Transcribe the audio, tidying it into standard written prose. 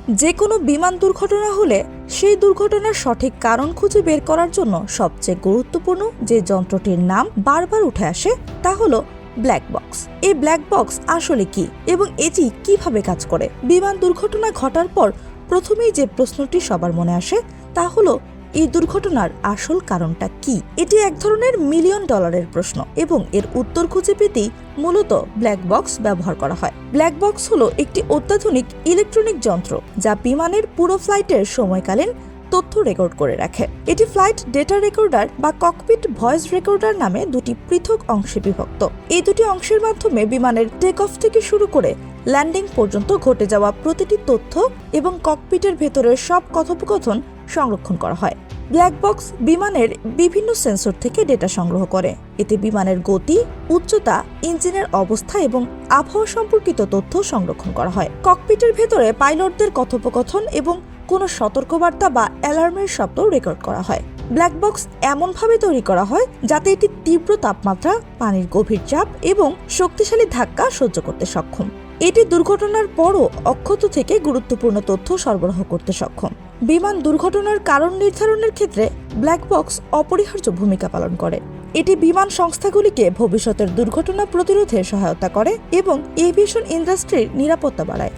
যে কোনো বিমান দুর্ঘটনা হলে সেই দুর্ঘটনার সঠিক কারণ খুঁজে বের করার জন্য সবচেয়ে গুরুত্বপূর্ণ যে যন্ত্রটির নাম বারবার উঠে আসে তা হলো ব্ল্যাক বক্স। এই ব্ল্যাক বক্স আসলে কি এবং এটি কিভাবে কাজ করে? বিমান দুর্ঘটনা ঘটার পর প্রথমেই যে প্রশ্নটি সবার মনে আসে তা হলো এই দুর্ঘটনার আসল কারণটা কি? এটি এক ধরনের মিলিয়ন ডলারের প্রশ্ন এবং এর উত্তর খুঁজে পেতেই মূলত ব্ল্যাক বক্স ব্যবহার করা হয়। ব্ল্যাক বক্স হলো একটি অত্যাধুনিক ইলেকট্রনিক যন্ত্র যা বিমানের পুরো ফ্লাইটের সময়কালীন তথ্য রেকর্ড করে রাখে। এটি ফ্লাইট ডেটা রেকর্ডার বা ককপিট ভয়েস রেকর্ডার নামে দুটি পৃথক অংশে বিভক্ত। এই দুটি অংশের মাধ্যমে বিমানের টেক অফ থেকে শুরু করে ল্যান্ডিং পর্যন্ত ঘটে যাওয়া প্রতিটি তথ্য এবং ককপিটের ভেতরের সব কথোপকথন সংরক্ষণ করা হয়। ব্ল্যাক বক্স বিমানের বিভিন্ন সেন্সর থেকে ডেটা সংগ্রহ করে। এতে বিমানের গতি, উচ্চতা, ইঞ্জিনের অবস্থা এবং আবহাওয়া সম্পর্কিত তথ্য সংরক্ষণ করা হয়। ককপিটের ভেতরে পাইলটদের কথোপকথন এবং কোনো সতর্কবার্তা বা অ্যালার্মের শব্দ রেকর্ড করা হয়। ব্ল্যাক বক্স এমনভাবে তৈরি করা হয় যাতে এটি তীব্র তাপমাত্রা, পানির গভীর চাপ এবং শক্তিশালী ধাক্কা সহ্য করতে সক্ষম। এটি দুর্ঘটনার পরও অক্ষত থেকে গুরুত্বপূর্ণ তথ্য সরবরাহ করতে সক্ষম। বিমান দুর্ঘটনার কারণ নির্ধারণের ক্ষেত্রে ব্ল্যাক বক্স অপরিহার্য ভূমিকা পালন করে। এটি বিমান সংস্থাগুলিকে ভবিষ্যতের দুর্ঘটনা প্রতিরোধে সহায়তা করে এবং এভিয়েশন ইন্ডাস্ট্রির নিরাপত্তা বাড়ায়।